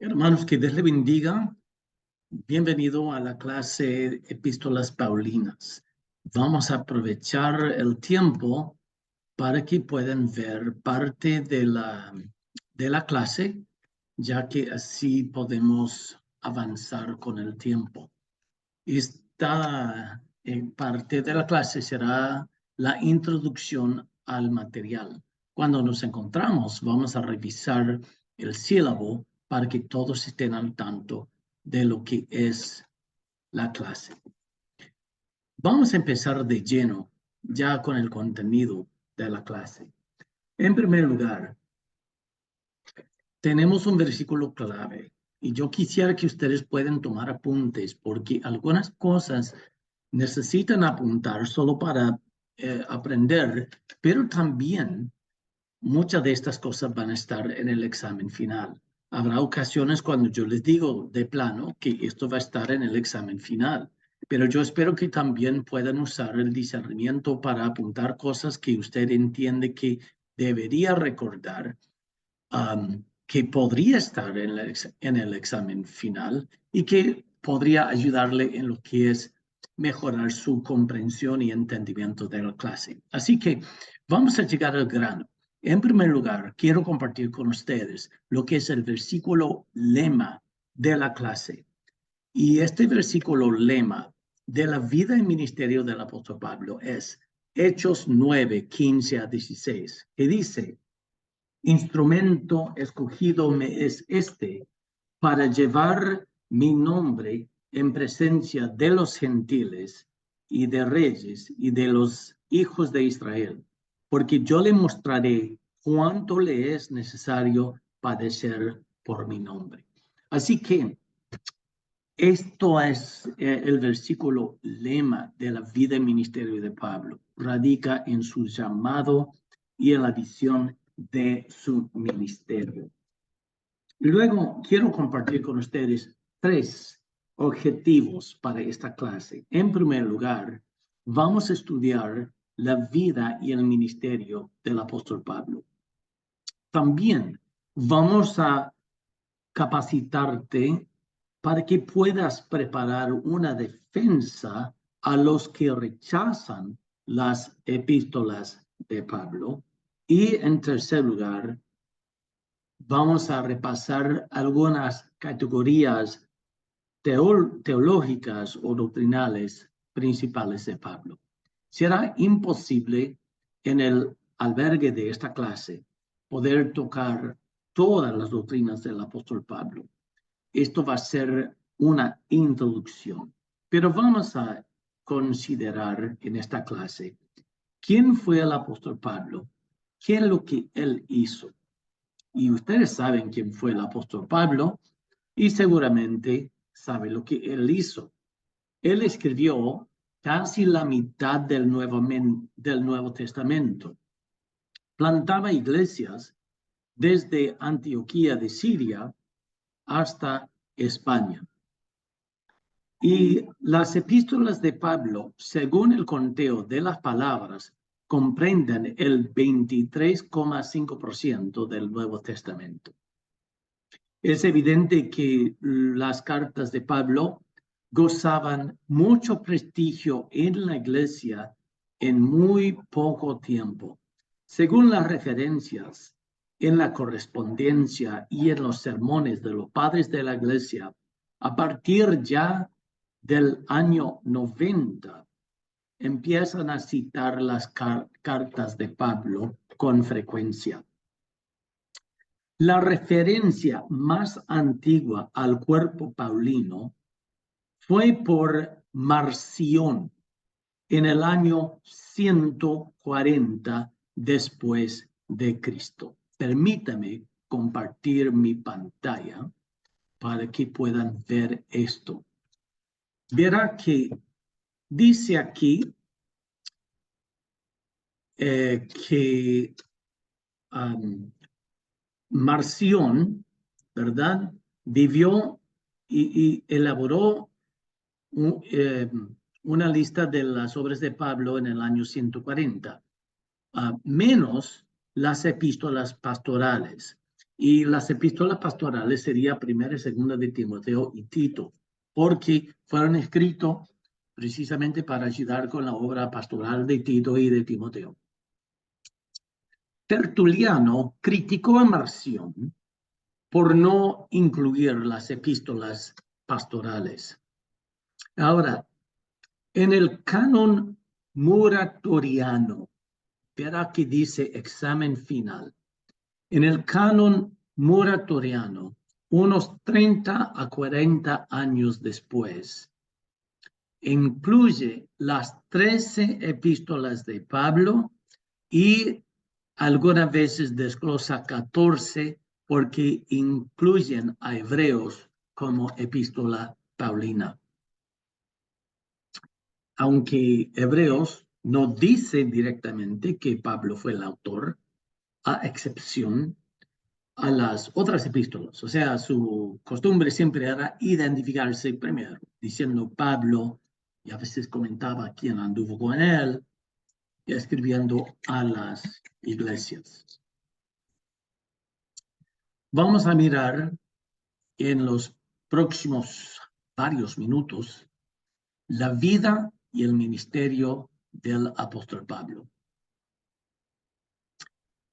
Hermanos, que Dios le bendiga. Bienvenido a la clase Epístolas Paulinas. Vamos a aprovechar el tiempo para que puedan ver parte de la clase, ya que así podemos avanzar con el tiempo. Esta parte de la clase será la introducción al material. Cuando nos encontramos, vamos a revisar el sílabo para que todos estén al tanto de lo que es la clase. Vamos a empezar de lleno ya con el contenido de la clase. En primer lugar, tenemos un versículo clave y yo quisiera que ustedes puedan tomar apuntes porque algunas cosas necesitan apuntar solo para aprender, pero también muchas de estas cosas van a estar en el examen final. Habrá ocasiones cuando yo les digo de plano que esto va a estar en el examen final, pero yo espero que también puedan usar el discernimiento para apuntar cosas que usted entiende que debería recordar, que podría estar en el examen final y que podría ayudarle en lo que es mejorar su comprensión y entendimiento de la clase. Así que vamos a llegar al grano. En primer lugar, quiero compartir con ustedes lo que es el versículo lema de la clase. Y este versículo lema de la vida y ministerio del apóstol Pablo es Hechos 9, 15 a 16, que dice: instrumento escogido me es este para llevar mi nombre en presencia de los gentiles y de reyes y de los hijos de Israel, porque yo le mostraré cuánto le es necesario padecer por mi nombre. Así que esto es el versículo lema de la vida y ministerio de Pablo. Radica en su llamado y en la visión de su ministerio. Luego quiero compartir con ustedes 3 objetivos para esta clase. En primer lugar, vamos a estudiar la vida y el ministerio del apóstol Pablo. También vamos a capacitarte para que puedas preparar una defensa a los que rechazan las epístolas de Pablo. Y en tercer lugar, vamos a repasar algunas categorías teológicas o doctrinales principales de Pablo. Será imposible en el albergue de esta clase poder tocar todas las doctrinas del apóstol Pablo. Esto va a ser una introducción, pero vamos a considerar en esta clase quién fue el apóstol Pablo, qué es lo que él hizo. Y ustedes saben quién fue el apóstol Pablo y seguramente saben lo que él hizo. Él escribió casi la mitad del Nuevo Testamento. Plantaba iglesias desde Antioquía de Siria hasta España. Y las epístolas de Pablo, según el conteo de las palabras, comprenden el 23,5% del Nuevo Testamento. Es evidente que las cartas de Pablo gozaban mucho prestigio en la iglesia en muy poco tiempo. Según las referencias en la correspondencia y en los sermones de los padres de la iglesia, a partir ya del año 90, empiezan a citar las cartas de Pablo con frecuencia. La referencia más antigua al cuerpo paulino fue por Marción en el año 140 después de Cristo. Permítame compartir mi pantalla para que puedan ver esto. Verá que dice aquí que Marción, ¿verdad?, vivió y elaboró una lista de las obras de Pablo en el año 140, menos las epístolas pastorales. Y las epístolas pastorales sería primera y segunda de Timoteo y Tito, porque fueron escritos precisamente para ayudar con la obra pastoral de Tito y de Timoteo. Tertuliano criticó a Marción por no incluir las epístolas pastorales. Ahora, en el canon muratoriano, verá que dice examen final. En el canon muratoriano, unos 30 a 40 años después, incluye las 13 epístolas de Pablo y algunas veces desglosa 14 porque incluyen a Hebreos como epístola paulina. Aunque Hebreos no dice directamente que Pablo fue el autor, a excepción a las otras epístolas. O sea, su costumbre siempre era identificarse primero, diciendo Pablo, y a veces comentaba quién anduvo con él, y escribiendo a las iglesias. Vamos a mirar en los próximos varios minutos la vida y el ministerio del apóstol Pablo.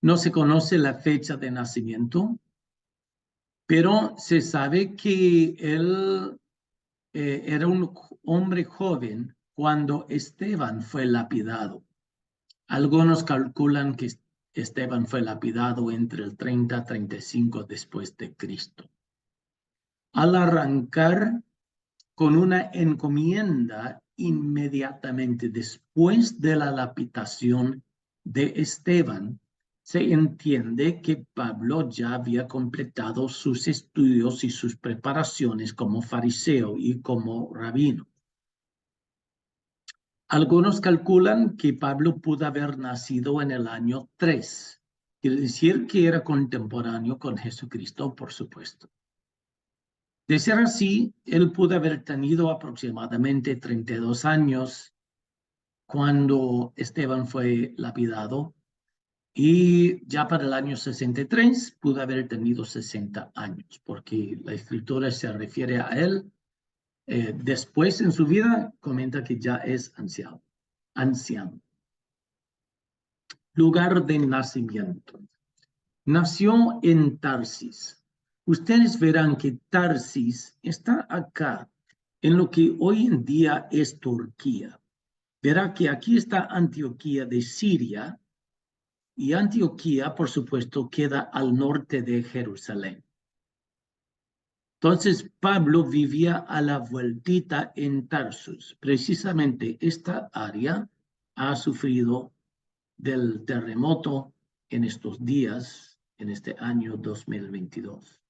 No se conoce la fecha de nacimiento, pero se sabe que él era un hombre joven cuando Esteban fue lapidado. Algunos calculan que Esteban fue lapidado entre el 30 y 35 después de Cristo. Al arrancar con una encomienda inmediatamente después de la lapidación de Esteban, se entiende que Pablo ya había completado sus estudios y sus preparaciones como fariseo y como rabino. Algunos calculan que Pablo pudo haber nacido en el año 3, quiere decir que era contemporáneo con Jesucristo, por supuesto. De ser así, él pudo haber tenido aproximadamente 32 años cuando Esteban fue lapidado y ya para el año 63 pudo haber tenido 60 años, porque la escritura se refiere a él. Después en su vida comenta que ya es anciano. Lugar de nacimiento. Nació en Tarsis. Ustedes verán que Tarsis está acá, en lo que hoy en día es Turquía. Verá que aquí está Antioquía de Siria, y Antioquía, por supuesto, queda al norte de Jerusalén. Entonces, Pablo vivía a la vueltita en Tarsus. Precisamente esta área ha sufrido del terremoto en estos días, en este año 2022.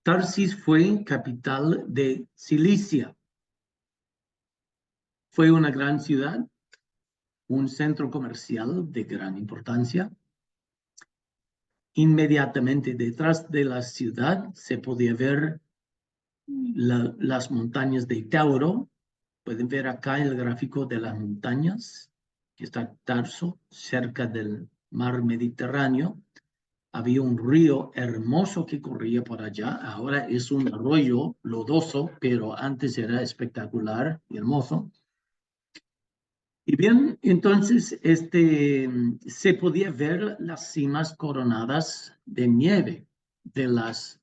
Tarsis fue capital de Cilicia. Fue una gran ciudad, un centro comercial de gran importancia. Inmediatamente detrás de la ciudad se podía ver las montañas de Tauro. Pueden ver acá el gráfico de las montañas, que está Tarso, cerca del mar Mediterráneo. Había un río hermoso que corría por allá. Ahora es un arroyo lodoso, pero antes era espectacular y hermoso. Y bien, entonces se podía ver las cimas coronadas de nieve de las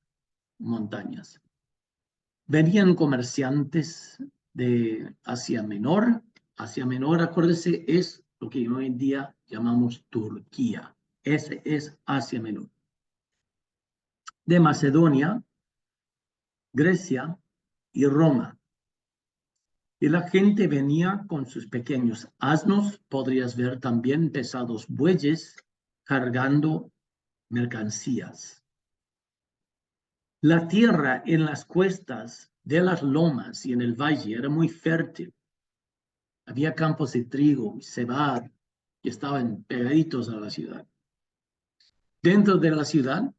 montañas. Venían comerciantes de Asia Menor. Asia Menor, acuérdense, es lo que hoy en día llamamos Turquía. Ese es Asia Menor. De Macedonia, Grecia y Roma. Y la gente venía con sus pequeños asnos, podrías ver también pesados bueyes cargando mercancías. La tierra en las cuestas de las lomas y en el valle era muy fértil. Había campos de trigo y cebada que estaban pegaditos a la ciudad. Dentro de la ciudad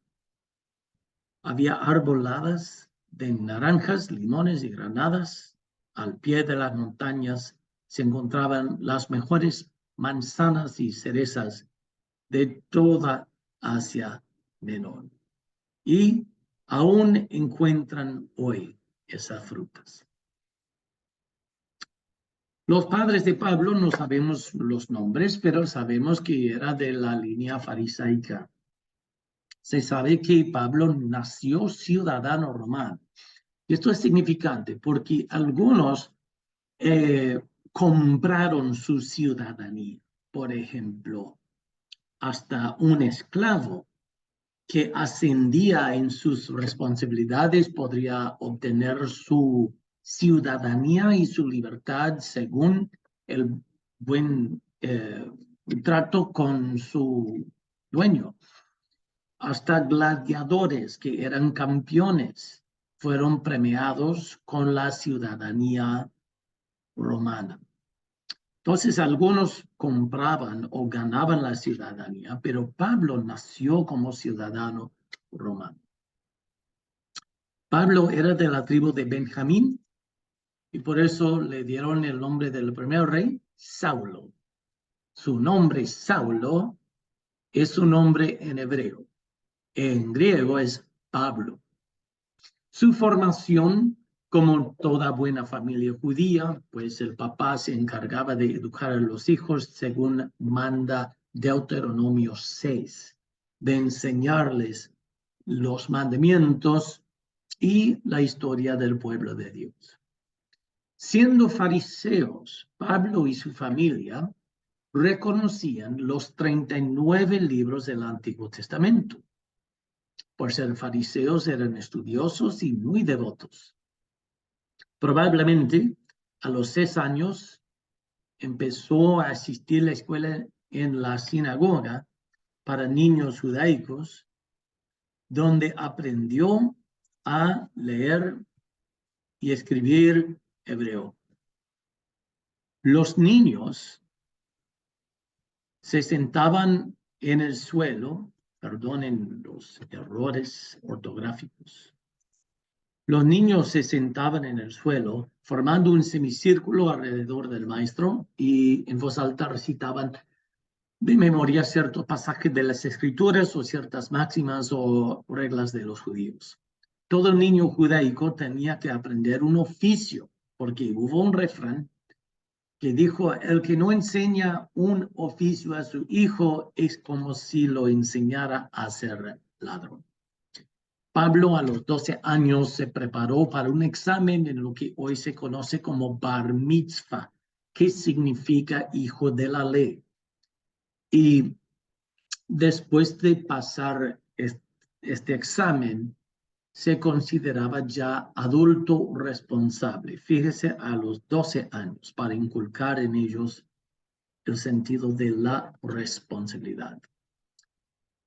había arboladas de naranjas, limones y granadas. Al pie de las montañas se encontraban las mejores manzanas y cerezas de toda Asia Menor. Y aún encuentran hoy esas frutas. Los padres de Pablo no sabemos los nombres, pero sabemos que era de la línea farisaica. Se sabe que Pablo nació ciudadano romano. Y esto es significante porque algunos compraron su ciudadanía. Por ejemplo, hasta un esclavo que ascendía en sus responsabilidades podría obtener su ciudadanía y su libertad según el buen trato con su dueño. Hasta gladiadores que eran campeones fueron premiados con la ciudadanía romana. Entonces, algunos compraban o ganaban la ciudadanía, pero Pablo nació como ciudadano romano. Pablo era de la tribu de Benjamín y por eso le dieron el nombre del primer rey, Saulo. Su nombre, Saulo, es su nombre en hebreo. En griego es Pablo. Su formación, como toda buena familia judía, pues el papá se encargaba de educar a los hijos según manda Deuteronomio 6, de enseñarles los mandamientos y la historia del pueblo de Dios. Siendo fariseos, Pablo y su familia reconocían los 39 libros del Antiguo Testamento. Por ser fariseos, eran estudiosos y muy devotos. Probablemente a los 6 años empezó a asistir a la escuela en la sinagoga para niños judaicos, donde aprendió a leer y escribir hebreo. Los niños se sentaban en el suelo, perdonen los errores ortográficos. Los niños se sentaban en el suelo, formando un semicírculo alrededor del maestro y en voz alta recitaban de memoria ciertos pasajes de las escrituras o ciertas máximas o reglas de los judíos. Todo niño judaico tenía que aprender un oficio, porque hubo un refrán que dijo, el que no enseña un oficio a su hijo es como si lo enseñara a ser ladrón. Pablo a los 12 años se preparó para un examen en lo que hoy se conoce como Bar Mitzvah, que significa hijo de la ley. Y después de pasar este examen, se consideraba ya adulto responsable. Fíjese, a los 12 años, para inculcar en ellos el sentido de la responsabilidad.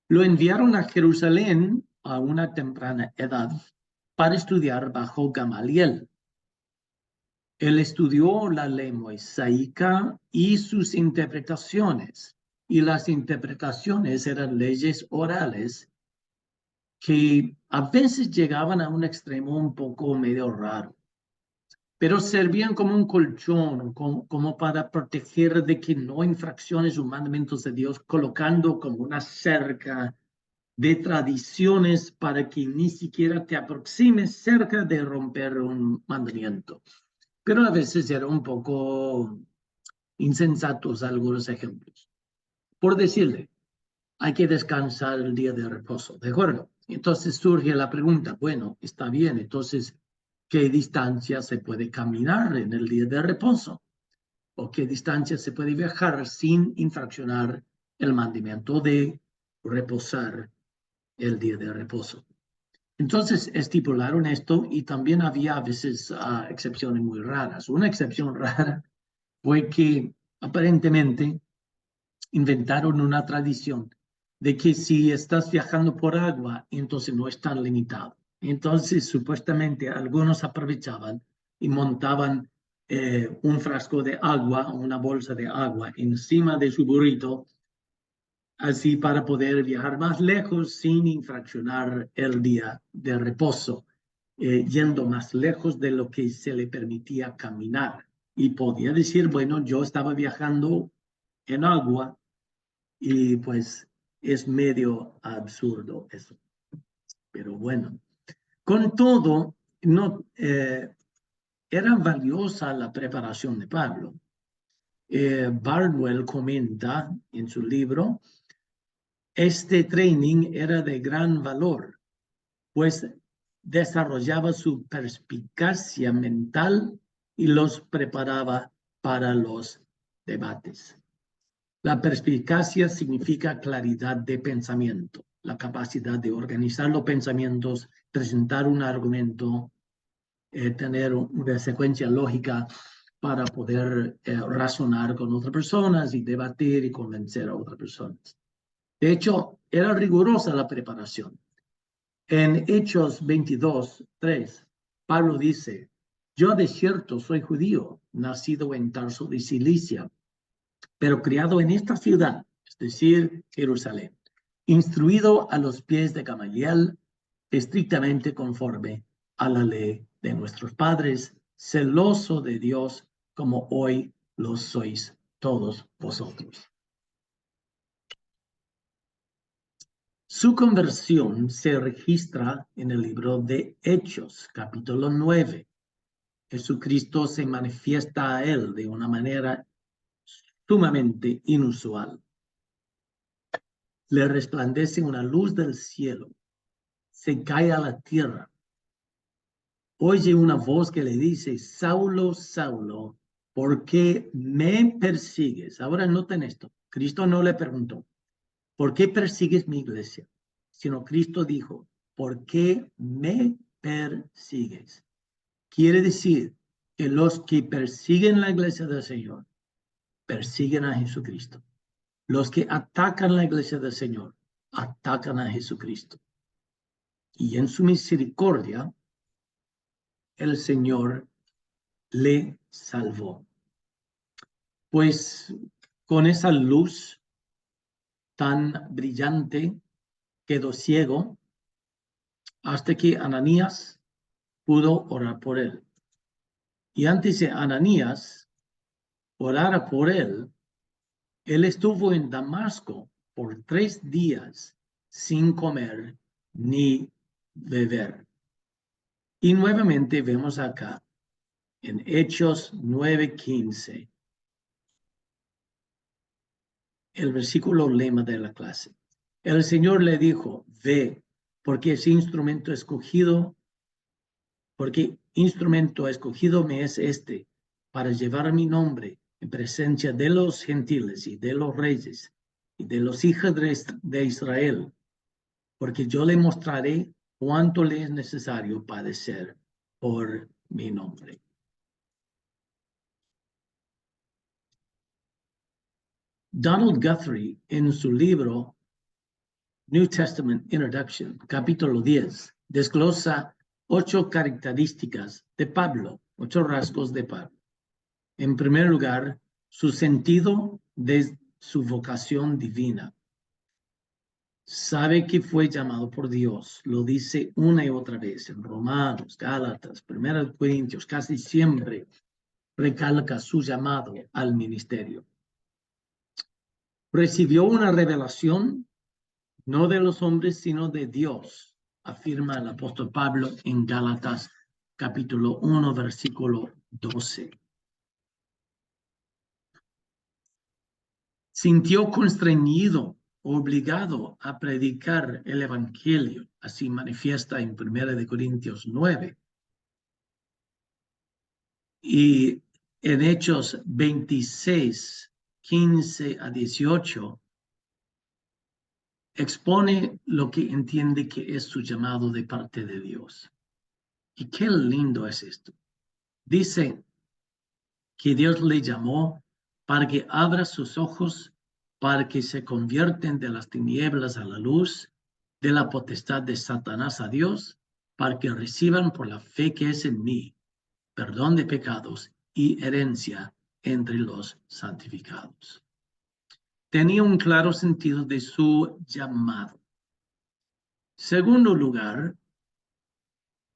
Lo enviaron a Jerusalén a una temprana edad para estudiar bajo Gamaliel. Él estudió la ley mosaica y sus interpretaciones, y las interpretaciones eran leyes orales que a veces llegaban a un extremo un poco medio raro, pero servían como un colchón, como para proteger de que no infracciones o mandamientos de Dios, colocando como una cerca de tradiciones para que ni siquiera te aproximes cerca de romper un mandamiento. Pero a veces eran un poco insensatos algunos ejemplos. Por decirle, hay que descansar el día de reposo, ¿de acuerdo? Entonces surge la pregunta, bueno, está bien, entonces, ¿qué distancia se puede caminar en el día de reposo? ¿O qué distancia se puede viajar sin infraccionar el mandamiento de reposar el día de reposo? Entonces estipularon esto y también había a veces excepciones muy raras. Una excepción rara fue que aparentemente inventaron una tradición de que si estás viajando por agua, entonces no es tan limitado. Entonces, supuestamente, algunos aprovechaban y montaban un frasco de agua, una bolsa de agua encima de su burrito, así para poder viajar más lejos sin infraccionar el día de reposo, yendo más lejos de lo que se le permitía caminar. Y podía decir, bueno, yo estaba viajando en agua y pues es medio absurdo eso. Pero bueno, con todo, no, era valiosa la preparación de Pablo. Bardwell comenta en su libro, este training era de gran valor, pues desarrollaba su perspicacia mental y los preparaba para los debates. La perspicacia significa claridad de pensamiento, la capacidad de organizar los pensamientos, presentar un argumento, tener una secuencia lógica para poder razonar con otras personas y debatir y convencer a otras personas. De hecho, era rigurosa la preparación. En Hechos 22:3, Pablo dice, yo de cierto soy judío, nacido en Tarso de Cilicia, pero criado en esta ciudad, es decir, Jerusalén, instruido a los pies de Gamaliel, estrictamente conforme a la ley de nuestros padres, celoso de Dios como hoy lo sois todos vosotros. Su conversión se registra en el libro de Hechos, capítulo 9. Jesucristo se manifiesta a él de una manera sumamente inusual. Le resplandece una luz del cielo, se cae a la tierra, oye una voz que le dice, Saulo, Saulo, ¿por qué me persigues? Ahora noten esto, Cristo no le preguntó, ¿por qué persigues mi iglesia? Sino Cristo dijo, ¿por qué me persigues? Quiere decir que los que persiguen la iglesia del Señor, persiguen a Jesucristo. Los que atacan la iglesia del Señor, atacan a Jesucristo. Y en su misericordia, el Señor le salvó. Pues con esa luz tan brillante, quedó ciego hasta que Ananías pudo orar por él. Y antes de Ananías orara por él, él estuvo en Damasco por 3 días sin comer ni beber. Y nuevamente vemos acá en Hechos 9:15, el versículo lema de la clase. El Señor le dijo, ve, porque ese instrumento escogido, porque instrumento escogido me es este, para llevar mi nombre en presencia de los gentiles y de los reyes y de los hijos de Israel, porque yo le mostraré cuánto le es necesario padecer por mi nombre. Donald Guthrie, en su libro New Testament Introduction, capítulo 10, desglosa 8 características de Pablo, 8 rasgos de Pablo. En primer lugar, su sentido de su vocación divina. Sabe que fue llamado por Dios, lo dice una y otra vez en Romanos, Gálatas, 1 Corintios, casi siempre recalca su llamado al ministerio. Recibió una revelación no de los hombres, sino de Dios, afirma el apóstol Pablo en Gálatas capítulo 1, versículo 12. Sintió constreñido, obligado a predicar el evangelio, así manifiesta en 1 Corintios 9. Y en Hechos 26, 15 a 18, expone lo que entiende que es su llamado de parte de Dios. Y qué lindo es esto. Dice que Dios le llamó para que abra sus ojos, para que se convierten de las tinieblas a la luz, de la potestad de Satanás a Dios, para que reciban por la fe que es en mí, perdón de pecados y herencia entre los santificados. Tenía un claro sentido de su llamado. Segundo lugar,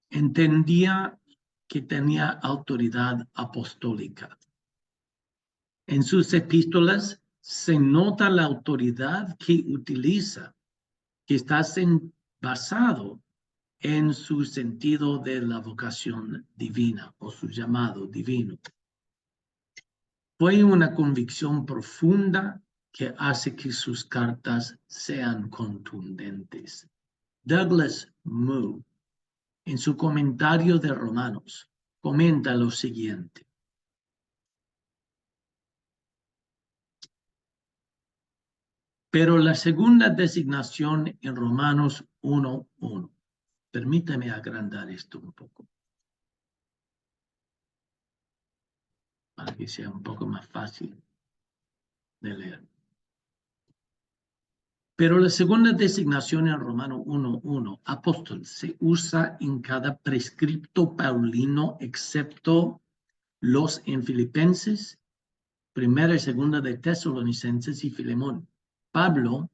entendía que tenía autoridad apostólica. En sus epístolas se nota la autoridad que utiliza, que está basado en su sentido de la vocación divina o su llamado divino. Fue una convicción profunda que hace que sus cartas sean contundentes. Douglas Moo, en su comentario de Romanos, comenta lo siguiente. Pero la segunda designación en Romanos 1:1. Permítame agrandar esto un poco, para que sea un poco más fácil de leer. Pero la segunda designación en Romano 1:1, apóstol, se usa en cada prescripto paulino, excepto los en Filipenses, primera y segunda de Tesalonicenses y Filemón. Pablo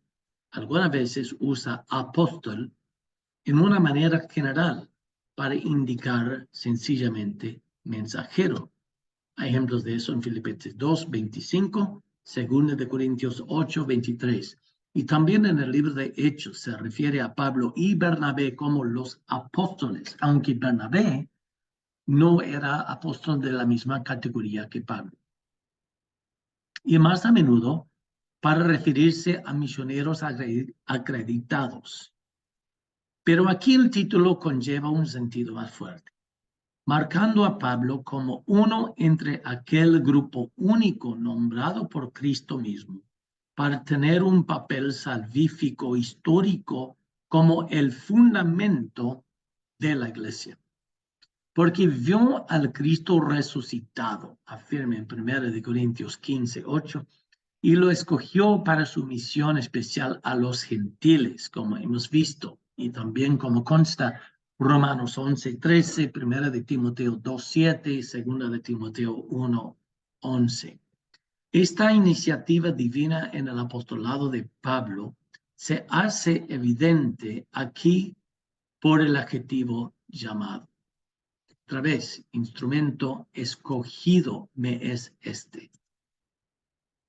algunas veces usa apóstol en una manera general para indicar sencillamente mensajero. Hay ejemplos de eso en Filipenses 2:25, segunda de Corintios 8:23. Y también en el libro de Hechos se refiere a Pablo y Bernabé como los apóstoles, aunque Bernabé no era apóstol de la misma categoría que Pablo. Y más a menudo para referirse a misioneros acreditados. Pero aquí el título conlleva un sentido más fuerte, marcando a Pablo como uno entre aquel grupo único nombrado por Cristo mismo para tener un papel salvífico histórico como el fundamento de la iglesia. Porque vio al Cristo resucitado, afirma en 1 Corintios 15:8, y lo escogió para su misión especial a los gentiles, como hemos visto, y también como consta Romanos 11:13, 1 de Timoteo 2:7 y 2 de Timoteo 1:11. Esta iniciativa divina en el apostolado de Pablo se hace evidente aquí por el adjetivo llamado. Otra vez, instrumento escogido me es este.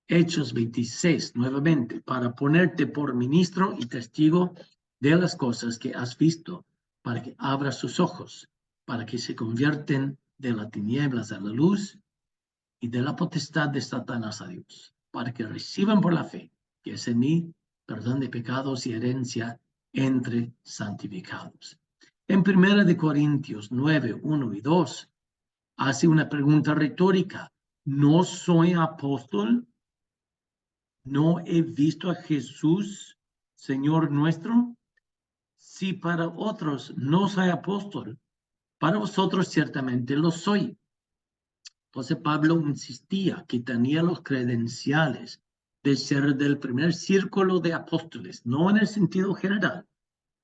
Hechos 26, nuevamente, para ponerte por ministro y testigo de las cosas que has visto, para que abra sus ojos, para que se convierten de las tinieblas a la luz y de la potestad de Satanás a Dios, para que reciban por la fe, que es en mí, perdón de pecados y herencia entre santificados. En 1 Corintios 9:1 y 2, hace una pregunta retórica. ¿No soy apóstol? ¿No he visto a Jesús, Señor nuestro? Si para otros no soy apóstol, para vosotros ciertamente lo soy. Entonces Pablo insistía que tenía los credenciales de ser del primer círculo de apóstoles, no en el sentido general,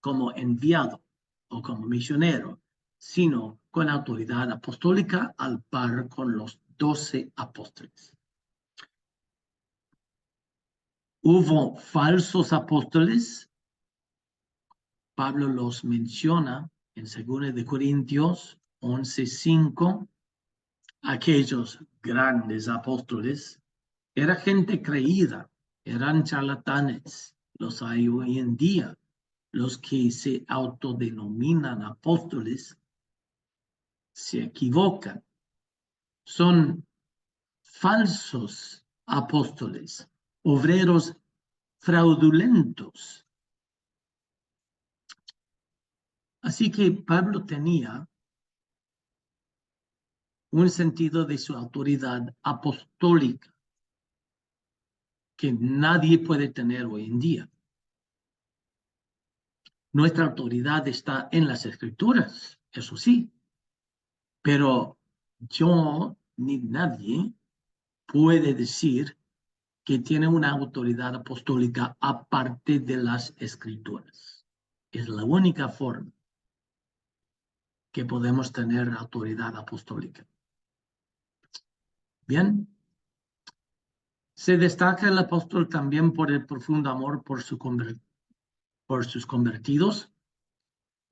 como enviado o como misionero, sino con autoridad apostólica al par con los 12 apóstoles. Hubo falsos apóstoles. Pablo los menciona en 2 de Corintios 11:5. Aquellos grandes apóstoles era gente creída, eran charlatanes. Los hay hoy en día. Los que se autodenominan apóstoles se equivocan. Son falsos apóstoles, obreros fraudulentos. Así que Pablo tenía un sentido de su autoridad apostólica que nadie puede tener hoy en día. Nuestra autoridad está en las escrituras, eso sí, pero yo ni nadie puede decir que tiene una autoridad apostólica aparte de las escrituras. Es la única forma que podemos tener autoridad apostólica. Bien, se destaca el apóstol también por el profundo amor por sus convertidos.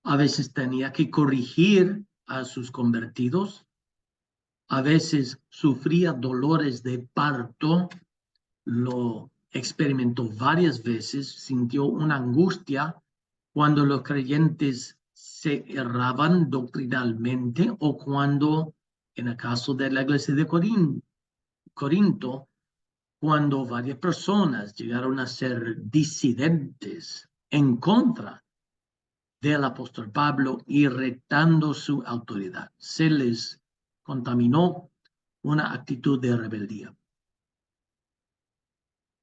A veces tenía que corregir a sus convertidos. A veces sufría dolores de parto lo experimentó varias veces, sintió una angustia cuando los creyentes se erraban doctrinalmente o cuando, en el caso de la iglesia de Corinto, cuando varias personas llegaron a ser disidentes en contra del apóstol Pablo y retando su autoridad. Se les contaminó una actitud de rebeldía.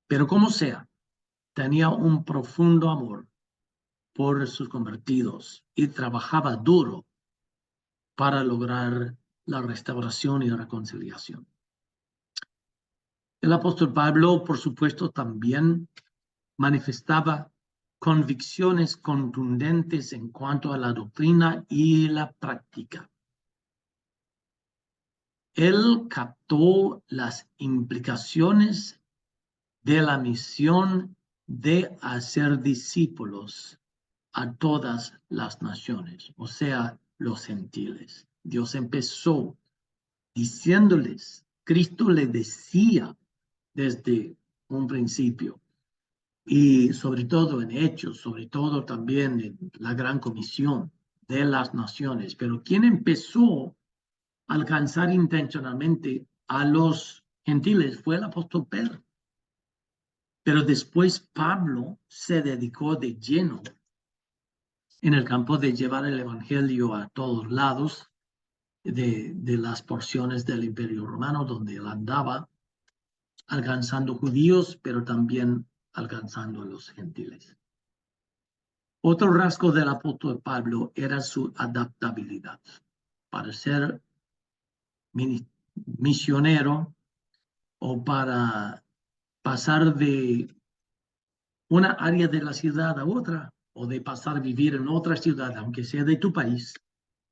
Pero como sea, tenía un profundo amor por sus convertidos y trabajaba duro para lograr la restauración y la reconciliación. El apóstol Pablo, por supuesto, también manifestaba convicciones contundentes en cuanto a la doctrina y la práctica. Él captó las implicaciones de la misión de hacer discípulos a todas las naciones, o sea, los gentiles. Dios empezó diciéndoles, Cristo le decía desde un principio, y sobre todo en Hechos, sobre todo también en la Gran Comisión de las naciones, pero quien empezó a alcanzar intencionalmente a los gentiles fue el apóstol Pedro. Pero después Pablo se dedicó de lleno en el campo de llevar el evangelio a todos lados de las porciones del Imperio Romano donde él andaba, alcanzando judíos, pero también alcanzando a los gentiles. Otro rasgo del apóstol Pablo era su adaptabilidad. Para ser misionero o para pasar de una área de la ciudad a otra o de pasar a vivir en otra ciudad, aunque sea de tu país,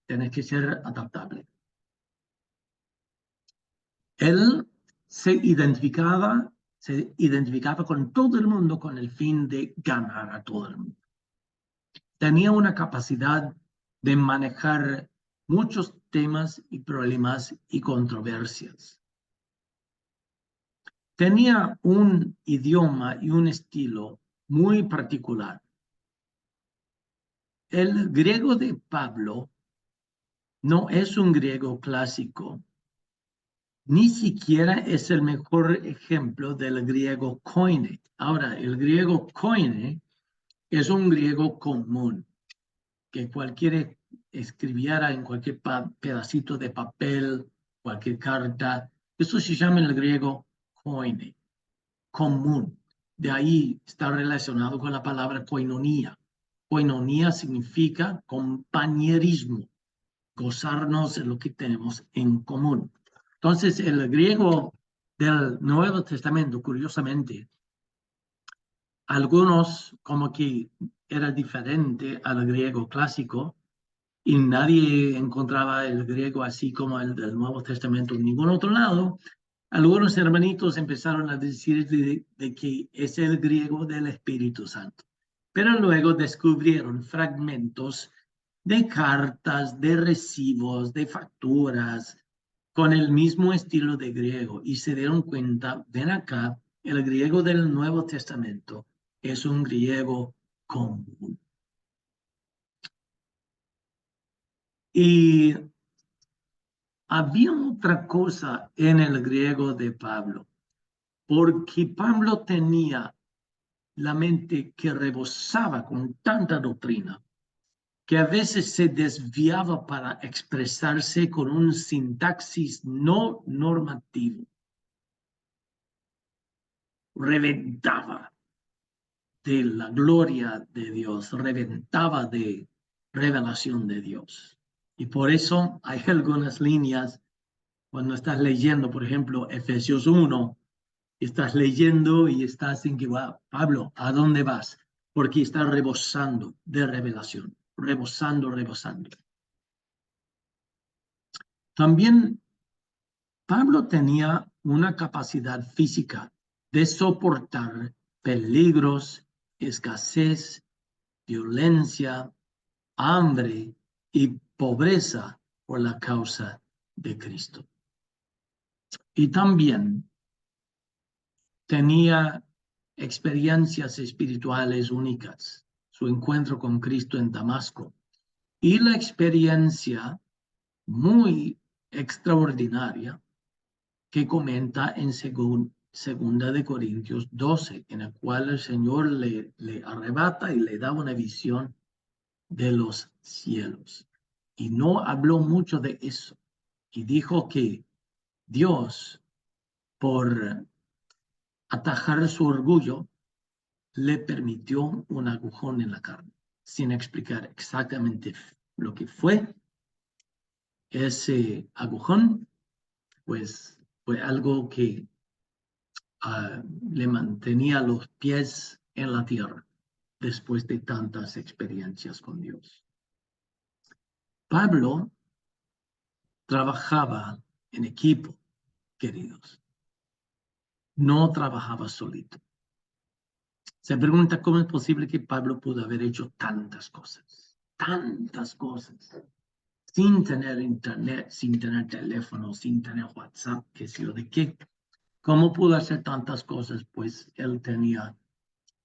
tienes que ser adaptable. Él se identificaba con todo el mundo con el fin de ganar a todo el mundo. Tenía una capacidad de manejar muchos temas y problemas y controversias. Tenía un idioma y un estilo muy particular. El griego de Pablo no es un griego clásico, ni siquiera es el mejor ejemplo del griego koine. Ahora, el griego koine es un griego común, que cualquiera escribiera en cualquier pedacito de papel, cualquier carta. Eso se llama en el griego koine, común. De ahí está relacionado con la palabra koinonia. Koinonia significa compañerismo, gozarnos de lo que tenemos en común. Entonces, el griego del Nuevo Testamento, curiosamente, algunos como que era diferente al griego clásico y nadie encontraba el griego así como el del Nuevo Testamento en ningún otro lado. Algunos hermanitos empezaron a decir de que es el griego del Espíritu Santo, pero luego descubrieron fragmentos de cartas, de recibos, de facturas, con el mismo estilo de griego y se dieron cuenta, ven acá, el griego del Nuevo Testamento es un griego común. Y había otra cosa en el griego de Pablo, porque Pablo tenía la mente que rebosaba con tanta doctrina, que a veces se desviaba para expresarse con un sintaxis no normativo. Reventaba de la gloria de Dios, reventaba de revelación de Dios. Y por eso hay algunas líneas, cuando estás leyendo, por ejemplo, Efesios 1, estás leyendo y estás en que, wow, Pablo, ¿a dónde vas? Porque está rebosando de revelación, rebosando. También Pablo tenía una capacidad física de soportar peligros, escasez, violencia, hambre y pobreza por la causa de Cristo. Y también tenía experiencias espirituales únicas, su encuentro con Cristo en Damasco, y la experiencia muy extraordinaria que comenta en segunda de Corintios 12, en la cual el Señor le arrebata y le da una visión de los cielos. Y no habló mucho de eso. Y dijo que Dios, por atajar su orgullo, le permitió un agujón en la carne, sin explicar exactamente lo que fue ese agujón. Pues fue algo que le mantenía los pies en la tierra después de tantas experiencias con Dios. Pablo trabajaba en equipo, queridos. No trabajaba solito. Se pregunta cómo es posible que Pablo pudo haber hecho tantas cosas, sin tener internet, sin tener teléfono, sin tener WhatsApp, qué sé yo de qué. ¿Cómo pudo hacer tantas cosas? Pues él tenía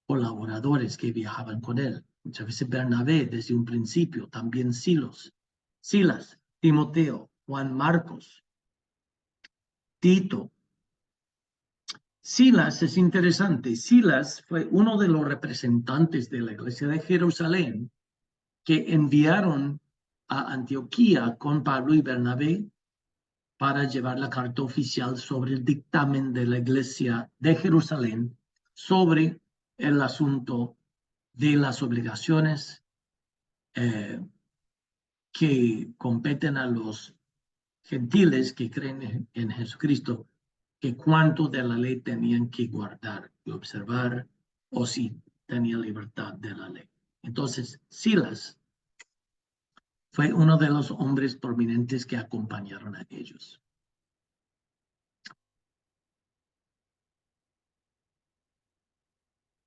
colaboradores que viajaban con él. Muchas veces Bernabé desde un principio, también Silas, Timoteo, Juan Marcos, Tito. Silas es interesante. Silas fue uno de los representantes de la iglesia de Jerusalén que enviaron a Antioquía con Pablo y Bernabé para llevar la carta oficial sobre el dictamen de la iglesia de Jerusalén sobre el asunto de las obligaciones que competen a los gentiles que creen en Jesucristo, que cuánto de la ley tenían que guardar y observar, o si tenían libertad de la ley. Entonces, Silas fue uno de los hombres prominentes que acompañaron a ellos.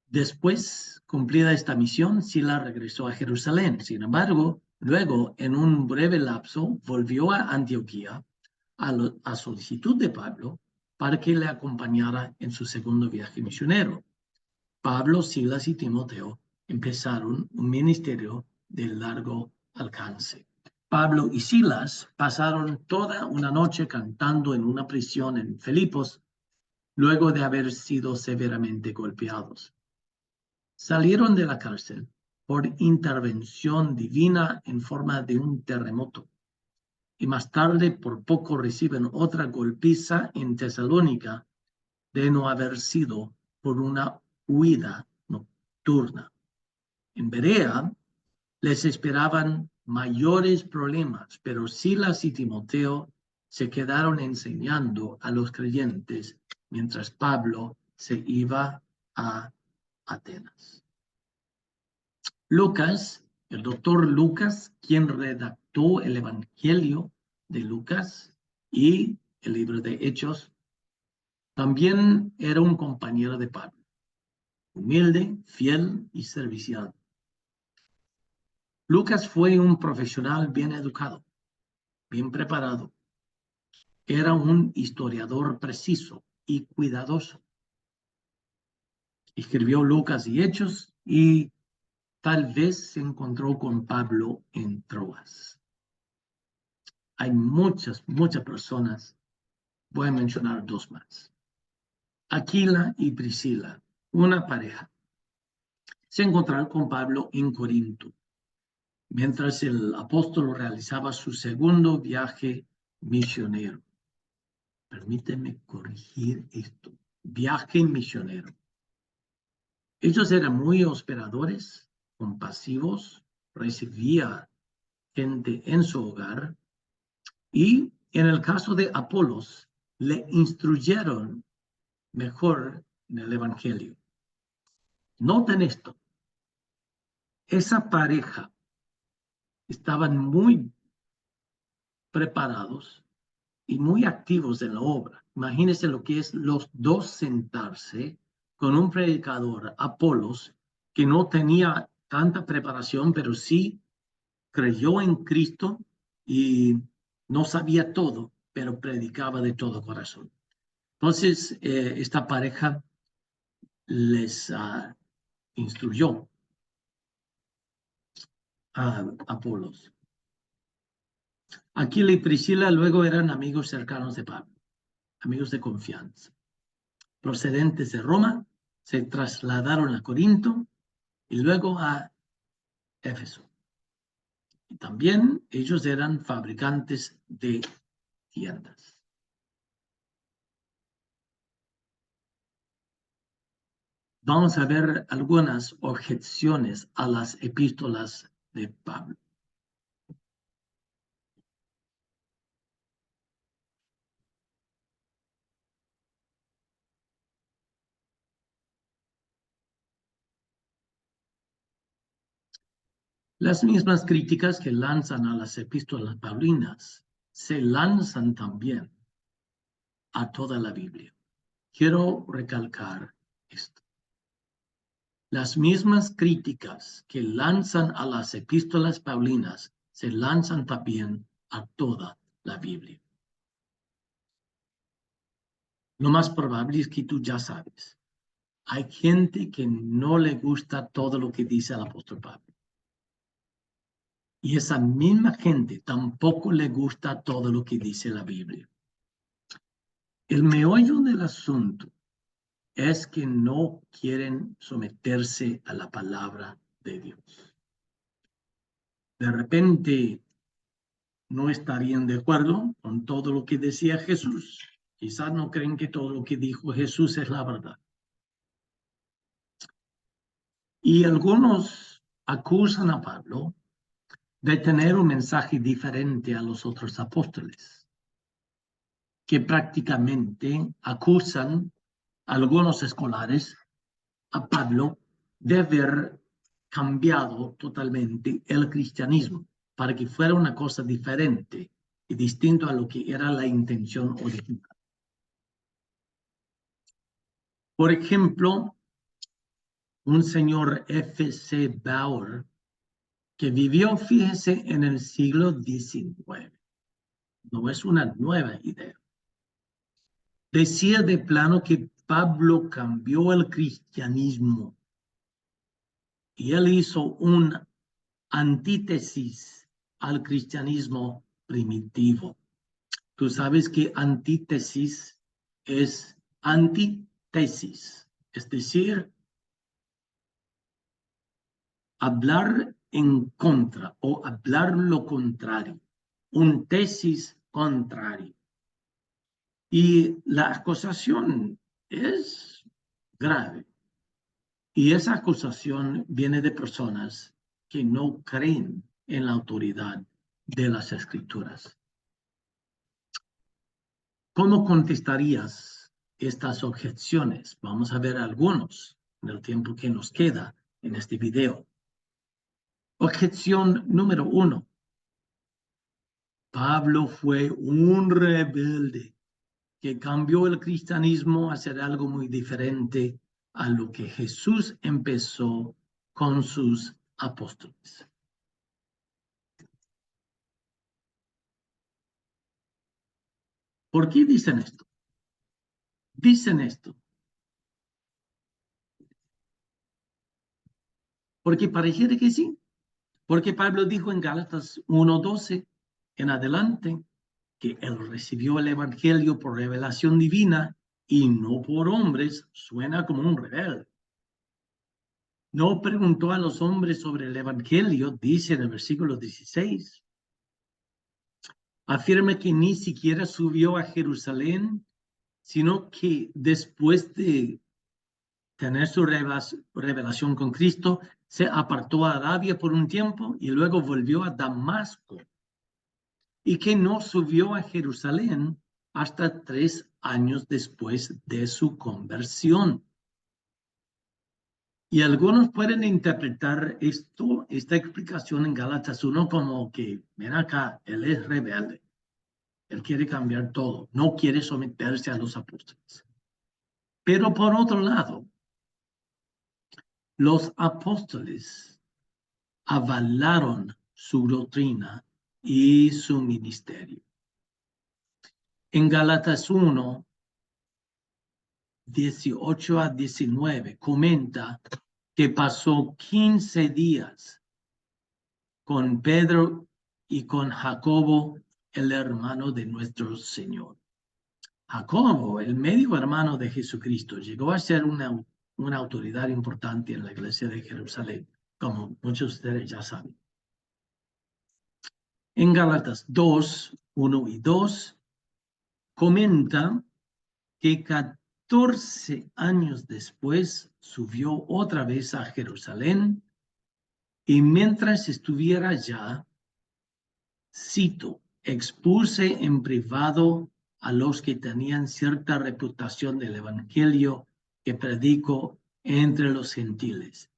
Después, cumplida esta misión, Silas regresó a Jerusalén. Sin embargo, luego, en un breve lapso, volvió a Antioquía a solicitud de Pablo para que le acompañara en su segundo viaje misionero. Pablo, Silas y Timoteo empezaron un ministerio de largo alcance. Pablo y Silas pasaron toda una noche cantando en una prisión en Filipos, luego de haber sido severamente golpeados. Salieron de la cárcel por intervención divina en forma de un terremoto, y más tarde por poco reciben otra golpiza en Tesalónica de no haber sido por una huida nocturna. En Berea les esperaban mayores problemas, pero Silas y Timoteo se quedaron enseñando a los creyentes mientras Pablo se iba a Atenas. Lucas, el doctor Lucas, quien redactó el Evangelio de Lucas y el libro de Hechos, también era un compañero de Pablo, humilde, fiel y servicial. Lucas fue un profesional bien educado, bien preparado. Era un historiador preciso y cuidadoso. Escribió Lucas y Hechos y tal vez se encontró con Pablo en Troas. Hay muchas personas. Voy a mencionar dos más. Aquila y Priscila, una pareja, se encontraron con Pablo en Corinto, mientras el apóstol realizaba su segundo viaje misionero. Permíteme corregir esto. Viaje misionero. Ellos eran muy hospedadores, compasivos, recibía gente en su hogar y en el caso de Apolos, le instruyeron mejor en el Evangelio. Noten esto. Esa pareja estaban muy preparados y muy activos en la obra. Imagínense lo que es los dos sentarse con un predicador, Apolos, que no tenía tanta preparación, pero sí creyó en Cristo y no sabía todo, pero predicaba de todo corazón. Entonces, esta pareja les instruyó a Apolos. Aquila y Priscila luego eran amigos cercanos de Pablo, amigos de confianza. Procedentes de Roma, se trasladaron a Corinto y luego a Éfeso. Y también ellos eran fabricantes de tiendas. Vamos a ver algunas objeciones a las epístolas de Pablo. Las mismas críticas que lanzan a las epístolas paulinas se lanzan también a toda la Biblia. Quiero recalcar esto. Las mismas críticas que lanzan a las epístolas paulinas se lanzan también a toda la Biblia. Lo más probable es que tú ya sabes. Hay gente que no le gusta todo lo que dice el apóstol Pablo. Y esa misma gente tampoco le gusta todo lo que dice la Biblia. El meollo del asunto es que no quieren someterse a la palabra de Dios. De repente no estarían de acuerdo con todo lo que decía Jesús. Quizás no creen que todo lo que dijo Jesús es la verdad. Y algunos acusan a Pablo de tener un mensaje diferente a los otros apóstoles, que prácticamente acusan a algunos escolares a Pablo de haber cambiado totalmente el cristianismo para que fuera una cosa diferente y distinto a lo que era la intención original. Por ejemplo, un señor F.C. Bauer, que vivió, fíjese, en el siglo XIX. No es una nueva idea. Decía de plano que Pablo cambió el cristianismo y él hizo una antítesis al cristianismo primitivo. Tú sabes que antítesis es antítesis, es decir, hablar en contra o hablar lo contrario, un tesis contrario. Y la acusación es grave. Y esa acusación viene de personas que no creen en la autoridad de las escrituras. ¿Cómo contestarías estas objeciones? Vamos a ver algunos en el tiempo que nos queda en este video. Objeción número 1. Pablo fue un rebelde que cambió el cristianismo a ser algo muy diferente a lo que Jesús empezó con sus apóstoles. ¿Por qué dicen esto? Dicen esto porque pareciera que sí, porque Pablo dijo en Gálatas 1:12 en adelante que él recibió el evangelio por revelación divina y no por hombres. Suena como un rebelde. No preguntó a los hombres sobre el evangelio, dice en el versículo 16. Afirma que ni siquiera subió a Jerusalén, sino que después de tener su revelación con Cristo, se apartó a Arabia por un tiempo y luego volvió a Damasco. Y que no subió a Jerusalén hasta 3 años después de su conversión. Y algunos pueden interpretar esta explicación en Gálatas 1 como que, ven acá, él es rebelde. Él quiere cambiar todo, no quiere someterse a los apóstoles. Pero por otro lado, los apóstoles avalaron su doctrina y su ministerio. En Gálatas 1, 18 a 19, comenta que pasó 15 días con Pedro y con Jacobo, el hermano de nuestro Señor. Jacobo, el medio hermano de Jesucristo, llegó a ser una autoridad importante en la iglesia de Jerusalén, como muchos de ustedes ya saben. En Gálatas 2, 1 y 2, comenta que 14 años después subió otra vez a Jerusalén y mientras estuviera allá, cito, expuse en privado a los que tenían cierta reputación del evangelio que predico entre los gentiles.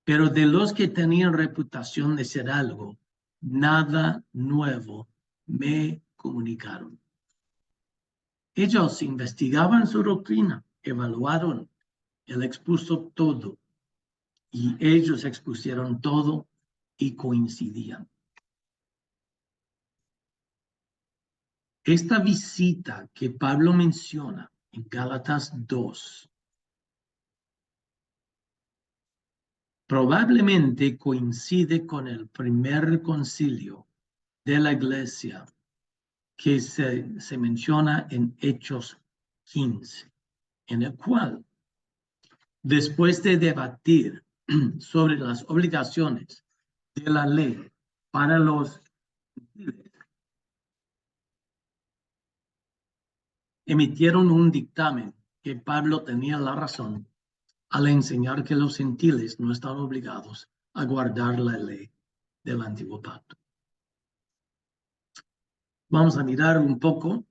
Pero de los que tenían reputación de ser algo, nada nuevo me comunicaron. Ellos investigaban su doctrina, evaluaron, él expuso todo y ellos expusieron todo y coincidían. Esta visita que Pablo menciona en Gálatas 2 probablemente coincide con el primer concilio de la iglesia que se menciona en Hechos 15, en el cual, después de debatir sobre las obligaciones de la ley para los gentiles, emitieron un dictamen que Pablo tenía la razón al enseñar que los gentiles no están obligados a guardar la ley del antiguo pacto. Vamos a mirar un poco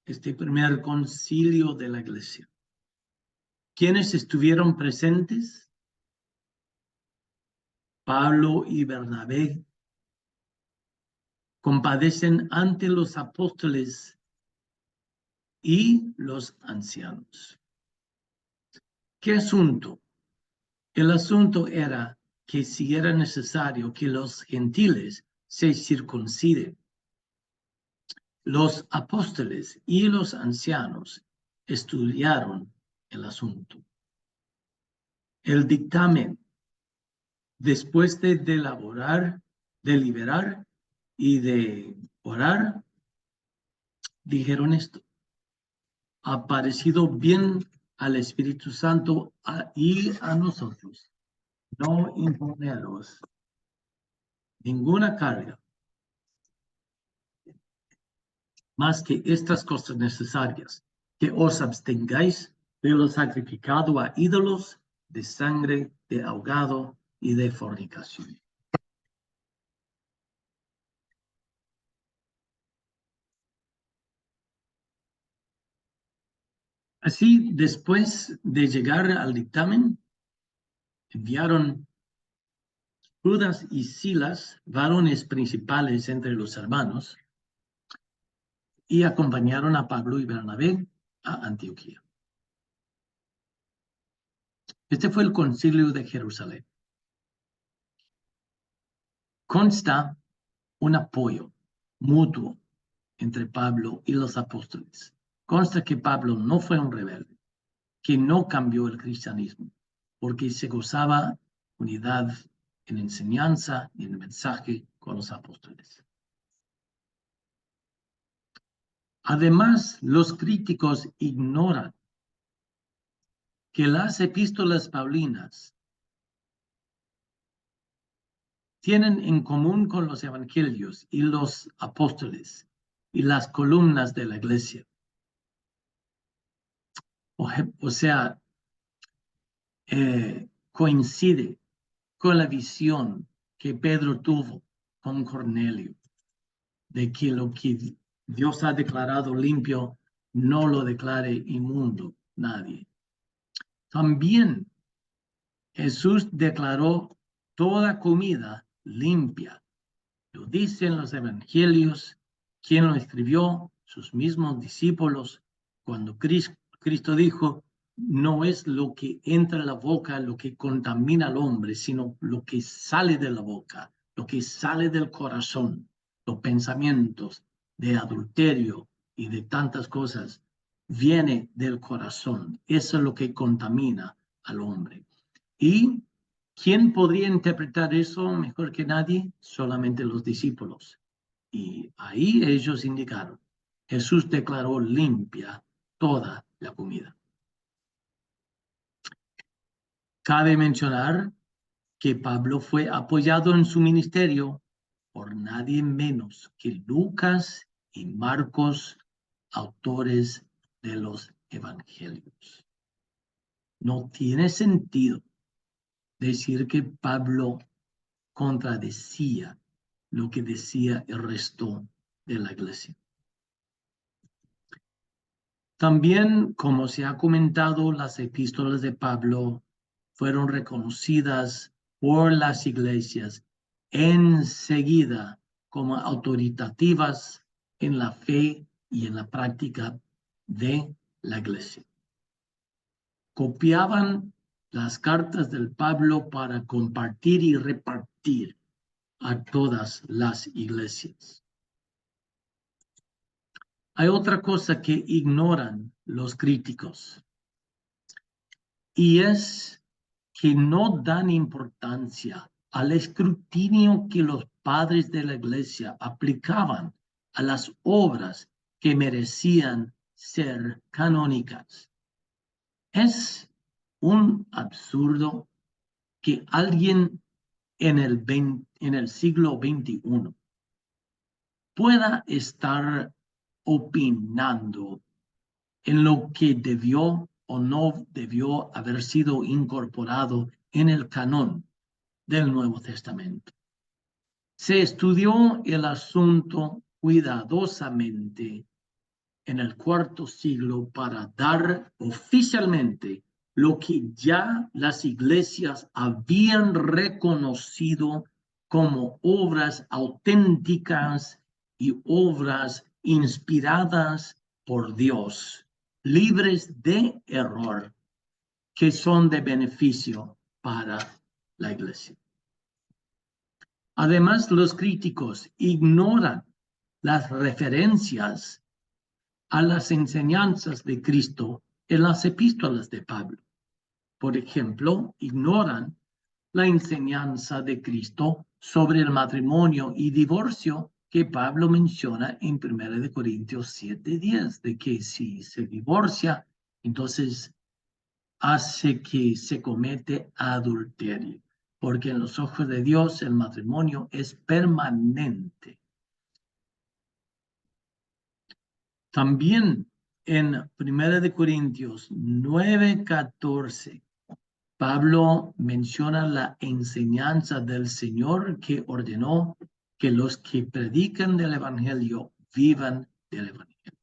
este primer concilio de la iglesia. ¿Quiénes estuvieron presentes? Pablo y Bernabé compadecen ante los apóstoles y los ancianos. ¿Qué asunto? El asunto era que si era necesario que los gentiles se circunciden, los apóstoles y los ancianos estudiaron el asunto. El dictamen, después de deliberar y de orar, dijeron esto: ha parecido bien al Espíritu Santo y a nosotros no imponeros ninguna carga más que estas cosas necesarias, que os abstengáis de lo sacrificado a ídolos, de sangre, de ahogado y de fornicación. Así, después de llegar al dictamen, enviaron Judas y Silas, varones principales entre los hermanos, y acompañaron a Pablo y Bernabé a Antioquía. Este fue el concilio de Jerusalén. Consta un apoyo mutuo entre Pablo y los apóstoles. Consta que Pablo no fue un rebelde, que no cambió el cristianismo, porque se gozaba unidad en enseñanza y en mensaje con los apóstoles. Además, los críticos ignoran que las epístolas paulinas tienen en común con los evangelios y los apóstoles y las columnas de la iglesia. O sea, coincide con la visión que Pedro tuvo con Cornelio, de que lo que Dios ha declarado limpio, no lo declare inmundo nadie. También Jesús declaró toda comida limpia. Lo dicen los evangelios, quien lo escribió, sus mismos discípulos, cuando Cristo dijo: no es lo que entra a la boca lo que contamina al hombre, sino lo que sale de la boca, lo que sale del corazón, los pensamientos de adulterio y de tantas cosas viene del corazón. Eso es lo que contamina al hombre. ¿Y quién podría interpretar eso mejor que nadie? Solamente los discípulos. Y ahí ellos indicaron, Jesús declaró limpia toda la comida. Cabe mencionar que Pablo fue apoyado en su ministerio por nadie menos que Lucas y Marcos, autores de los evangelios. No tiene sentido decir que Pablo contradecía lo que decía el resto de la iglesia. También, como se ha comentado, las epístolas de Pablo fueron reconocidas por las iglesias enseguida como autoritativas en la fe y en la práctica de la iglesia. Copiaban las cartas del Pablo para compartir y repartir a todas las iglesias. Hay otra cosa que ignoran los críticos y es que no dan importancia al escrutinio que los padres de la iglesia aplicaban a las obras que merecían ser canónicas. Es un absurdo que alguien en el siglo XXI pueda estar opinando en lo que debió o no debió haber sido incorporado en el canon del Nuevo Testamento. Se estudió el asunto cuidadosamente en el IV siglo para dar oficialmente lo que ya las iglesias habían reconocido como obras auténticas y obras inspiradas por Dios, libres de error, que son de beneficio para la iglesia. Además, los críticos ignoran las referencias a las enseñanzas de Cristo en las epístolas de Pablo. Por ejemplo, ignoran la enseñanza de Cristo sobre el matrimonio y divorcio que Pablo menciona en 1 Corintios 7:10, de que si se divorcia, entonces hace que se comete adulterio, porque en los ojos de Dios el matrimonio es permanente. También en 1 Corintios 9:14, Pablo menciona la enseñanza del Señor que ordenó que los que predican del Evangelio vivan del Evangelio.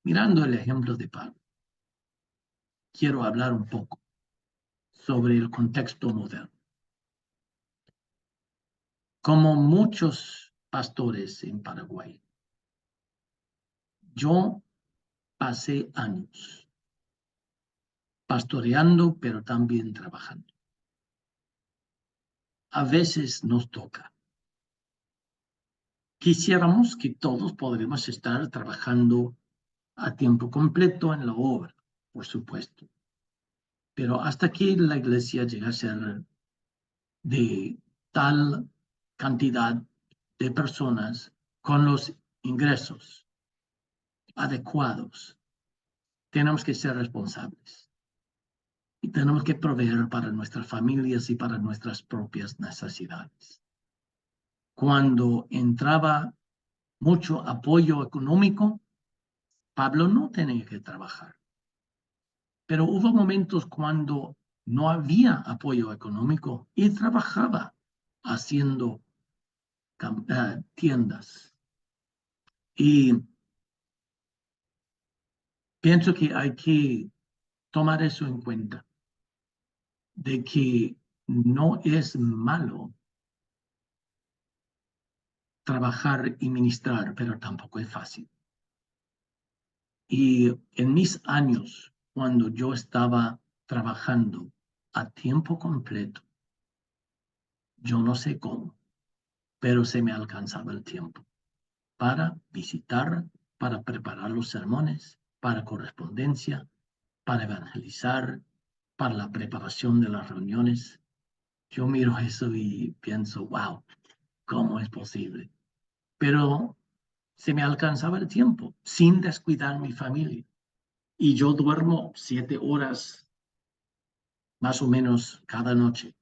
Mirando el ejemplo de Pablo, quiero hablar un poco sobre el contexto moderno. Como muchos pastores en Paraguay, yo pasé años pastoreando, pero también trabajando. A veces nos toca. Quisiéramos que todos podríamos estar trabajando a tiempo completo en la obra, por supuesto. Pero hasta que la iglesia llega a ser de tal cantidad de personas con los ingresos adecuados, tenemos que ser responsables. Y tenemos que proveer para nuestras familias y para nuestras propias necesidades. Cuando entraba mucho apoyo económico, Pablo no tenía que trabajar. Pero hubo momentos cuando no había apoyo económico y trabajaba haciendo tiendas. Y pienso que hay que tomar eso en cuenta, de que no es malo trabajar y ministrar, pero tampoco es fácil. Y en mis años, cuando yo estaba trabajando a tiempo completo, yo no sé cómo, pero se me alcanzaba el tiempo para visitar para preparar los sermones, para correspondencia, para evangelizar, para la preparación de las reuniones. Yo miro eso y pienso, wow, ¿cómo es posible? Pero se me alcanzaba el tiempo sin descuidar mi familia. Y yo duermo 7 horas más o menos cada noche.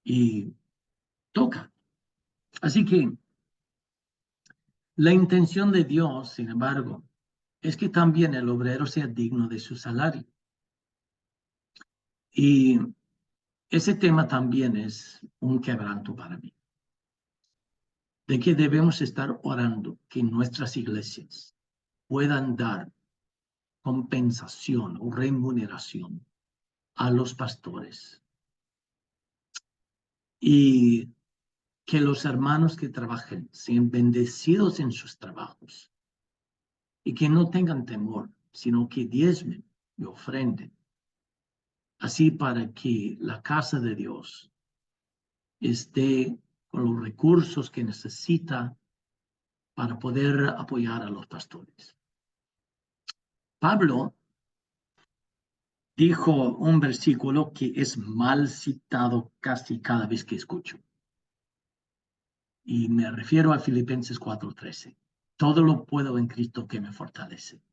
Y toca. Así que la intención de Dios, sin embargo, es que también el obrero sea digno de su salario. Y ese tema también es un quebranto para mí, de que debemos estar orando que nuestras iglesias puedan dar compensación o remuneración a los pastores y que los hermanos que trabajen sean bendecidos en sus trabajos y que no tengan temor, sino que diezmen y ofrenden, así para que la casa de Dios esté con los recursos que necesita para poder apoyar a los pastores. Pablo dijo un versículo que es mal citado casi cada vez que escucho. Y me refiero a Filipenses 4:13. Todo lo puedo en Cristo que me fortalece.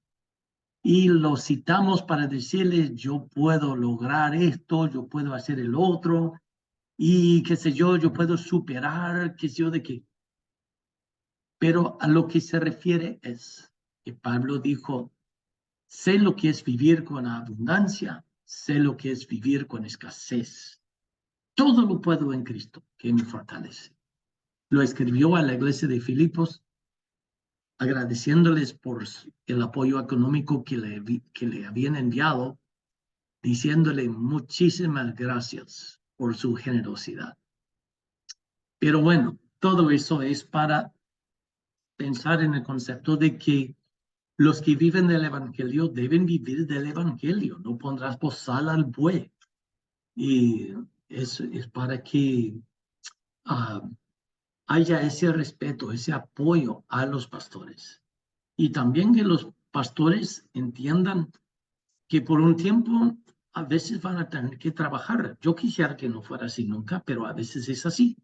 Y lo citamos para decirles, yo puedo lograr esto, yo puedo hacer el otro, y qué sé yo puedo superar, qué sé yo de qué. Pero a lo que se refiere es que Pablo dijo, sé lo que es vivir con abundancia, sé lo que es vivir con escasez. Todo lo puedo en Cristo que me fortalece. Lo escribió a la iglesia de Filipos, agradeciéndoles por el apoyo económico que le habían enviado, diciéndole muchísimas gracias por su generosidad. Pero bueno, todo eso es para pensar en el concepto de que los que viven del evangelio deben vivir del evangelio. No pondrás bozal al buey. Y es para que haya ese respeto, ese apoyo a los pastores. Y también que los pastores entiendan que por un tiempo a veces van a tener que trabajar. Yo quisiera que no fuera así nunca, pero a veces es así.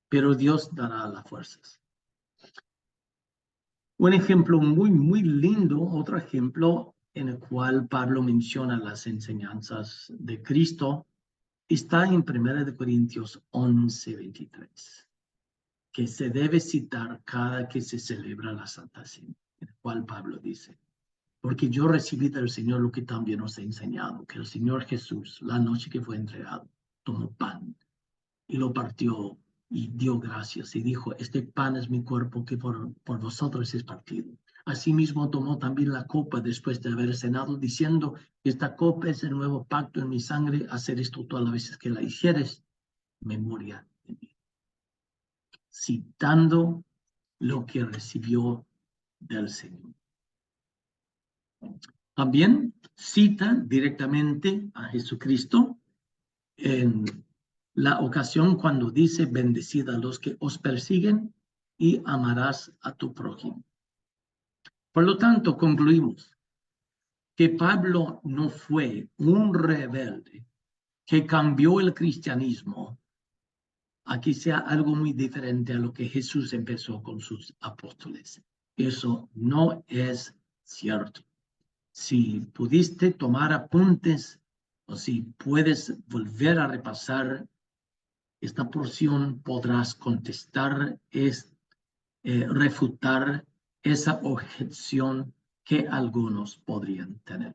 Pero Dios dará las fuerzas. Un ejemplo muy lindo, otro ejemplo en el cual Pablo menciona las enseñanzas de Cristo, está en 1 Corintios 11:23, que se debe citar cada que se celebra la Santa Cena, en el cual Pablo dice, porque yo recibí del Señor lo que también os he enseñado, que el Señor Jesús, la noche que fue entregado, tomó pan y lo partió y dio gracias y dijo, este pan es mi cuerpo que por vosotros es partido. Asimismo tomó también la copa después de haber cenado, diciendo, esta copa es el nuevo pacto en mi sangre, hacer esto todas las veces que la hicieres, memoria de mí. Citando lo que recibió del Señor. También cita directamente a Jesucristo en la ocasión cuando dice, bendecid a los que os persiguen y amarás a tu prójimo. Por lo tanto, concluimos que Pablo no fue un rebelde que cambió el cristianismo a que sea algo muy diferente a lo que Jesús empezó con sus apóstoles. Eso no es cierto. Si pudiste tomar apuntes o si puedes volver a repasar esta porción, podrás contestar, refutar esa objeción que algunos podrían tener.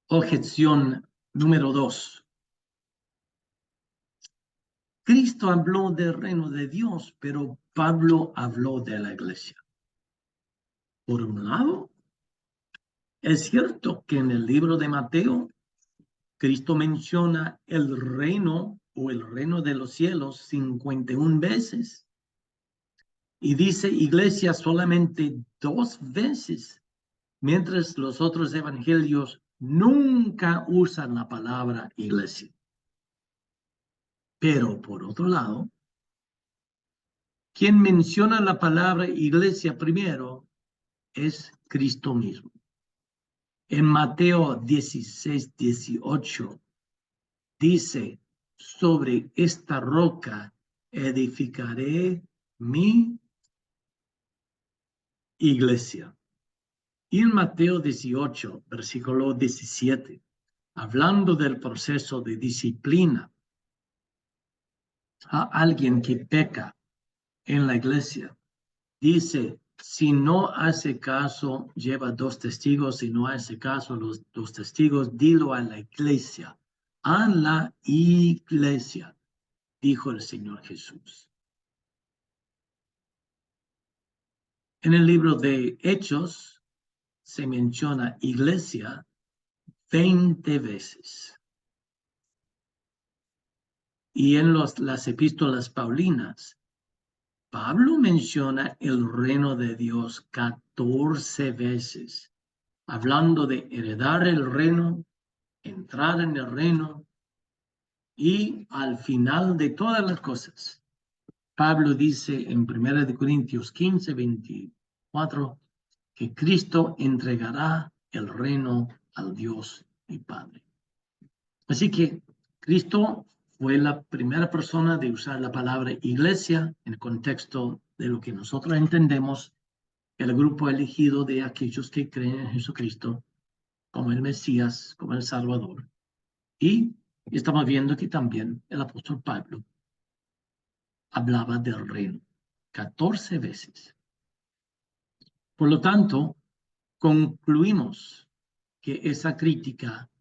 Objeción número 2. Cristo habló del reino de Dios, pero Pablo habló de la iglesia. Por un lado, es cierto que en el libro de Mateo, Cristo menciona el reino o el reino de los cielos 51 veces. Y dice iglesia solamente 2 veces, mientras los otros evangelios nunca usan la palabra iglesia. Pero por otro lado, quien menciona la palabra iglesia primero es Cristo mismo. En Mateo 16:18 dice, sobre esta roca edificaré mi iglesia. Y en Mateo 18, versículo 17, hablando del proceso de disciplina a alguien que peca en la iglesia, dice, si no hace caso, lleva 2 testigos, si no hace caso los 2 testigos, dilo a la iglesia, dijo el Señor Jesús. En el libro de Hechos se menciona iglesia 20 veces. Y en las epístolas paulinas, Pablo menciona el reino de Dios 14 veces, hablando de heredar el reino, entrar en el reino y al final de todas las cosas. Pablo dice en 1 Corintios 15, 24, que Cristo entregará el reino al Dios y Padre. Así que Cristo fue la primera persona de usar la palabra iglesia en el contexto de lo que nosotros entendemos, el grupo elegido de aquellos que creen en Jesucristo como el Mesías, como el Salvador. Y estamos viendo que también el apóstol Pablo hablaba del reino 14 veces. Por lo tanto, concluimos que esa crítica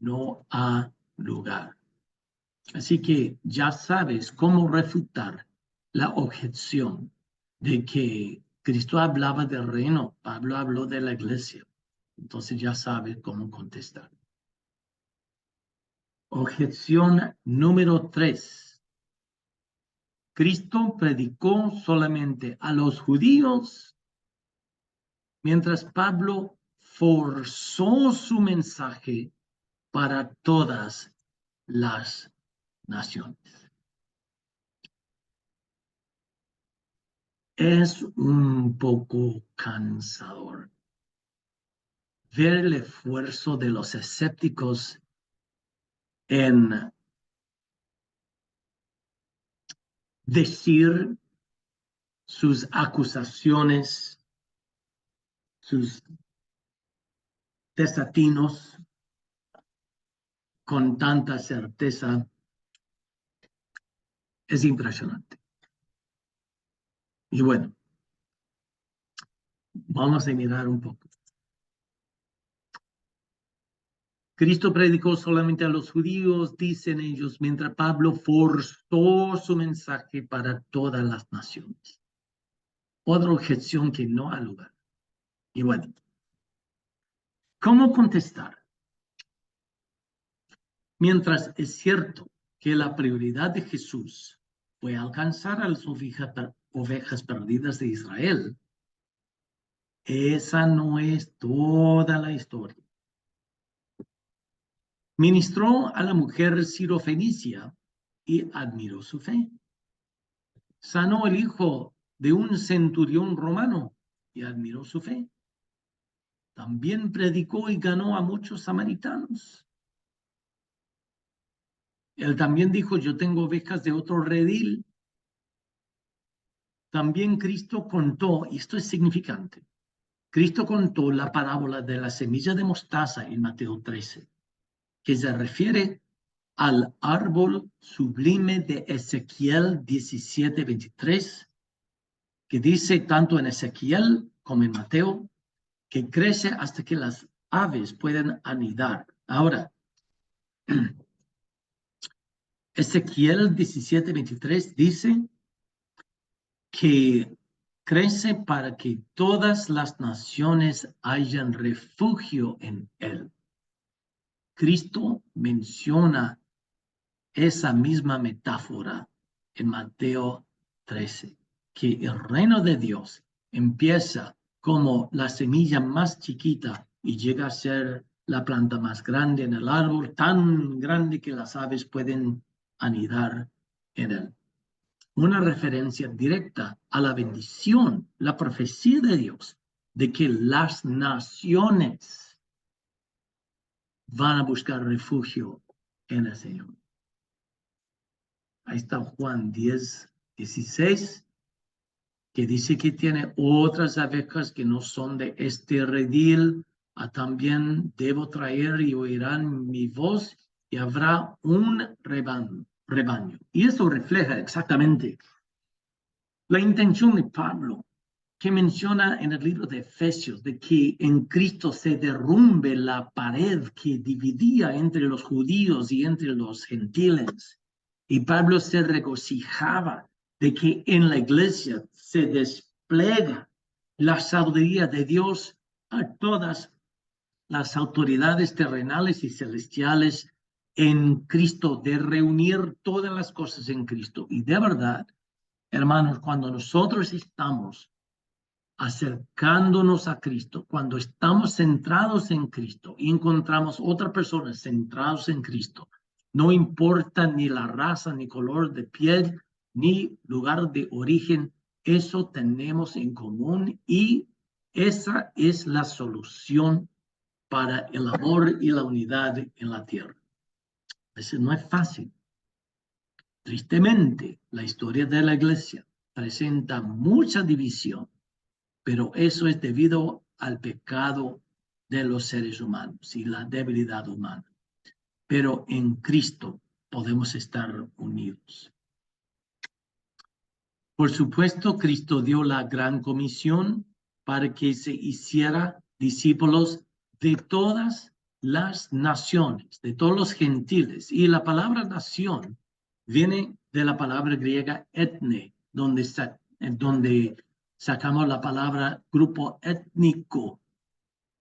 no ha lugar. Así que ya sabes cómo refutar la objeción de que Cristo hablaba del reino, Pablo habló de la iglesia. Entonces ya sabes cómo contestar. Objeción número 3. Cristo predicó solamente a los judíos, mientras Pablo forzó su mensaje para todas las naciones. Es un poco cansador ver el esfuerzo de los escépticos en decir sus acusaciones, sus desatinos con tanta certeza. Es impresionante. Y bueno, vamos a mirar un poco. Cristo predicó solamente a los judíos, dicen ellos, mientras Pablo forzó su mensaje para todas las naciones. Otra objeción que no ha lugar. Y bueno, ¿cómo contestar? Mientras es cierto que la prioridad de Jesús fue alcanzar a las ovejas perdidas de Israel, esa no es toda la historia. Ministró a la mujer sirofenicia y admiró su fe. Sanó el hijo de un centurión romano y admiró su fe. También predicó y ganó a muchos samaritanos. Él también dijo, yo tengo ovejas de otro redil. También Cristo contó, y esto es significante, Cristo contó la parábola de la semilla de mostaza en Mateo 13, que se refiere al árbol sublime de Ezequiel 17:23, que dice tanto en Ezequiel como en Mateo, que crece hasta que las aves pueden anidar. Ahora, Ezequiel 17:23 dice que crece para que todas las naciones hayan refugio en él. Cristo menciona esa misma metáfora en Mateo 13, que el reino de Dios empieza como la semilla más chiquita y llega a ser la planta más grande en el árbol, tan grande que las aves pueden anidar en él. una referencia directa a la bendición, la profecía de Dios, de que las naciones van a buscar refugio en el Señor. Ahí está Juan 10:16, que dice que tiene otras abejas que no son de este redil. También debo traer y oirán mi voz y habrá un rebaño. Y eso refleja exactamente la intención de Pablo, que menciona en el libro de Efesios, de que en Cristo se derrumbe la pared que dividía entre los judíos y entre los gentiles. Y Pablo se regocijaba de que en la iglesia se despliega la sabiduría de Dios a todas las autoridades terrenales y celestiales en Cristo, de reunir todas las cosas en Cristo. Y de verdad, hermanos, cuando nosotros estamos acercándonos a Cristo, cuando estamos centrados en Cristo y encontramos otras personas centrados en Cristo, no importa ni la raza, ni color de piel, ni lugar de origen, eso tenemos en común y esa es la solución para el amor y la unidad en la tierra. Eso no es fácil. Tristemente, la historia de la iglesia presenta mucha división, pero eso es debido al pecado de los seres humanos y la debilidad humana. Pero en Cristo podemos estar unidos. Por supuesto, Cristo dio la gran comisión para que se hiciera discípulos de todas las naciones, de todos los gentiles. Y la palabra nación viene de la palabra griega etne, donde sacamos la palabra grupo étnico.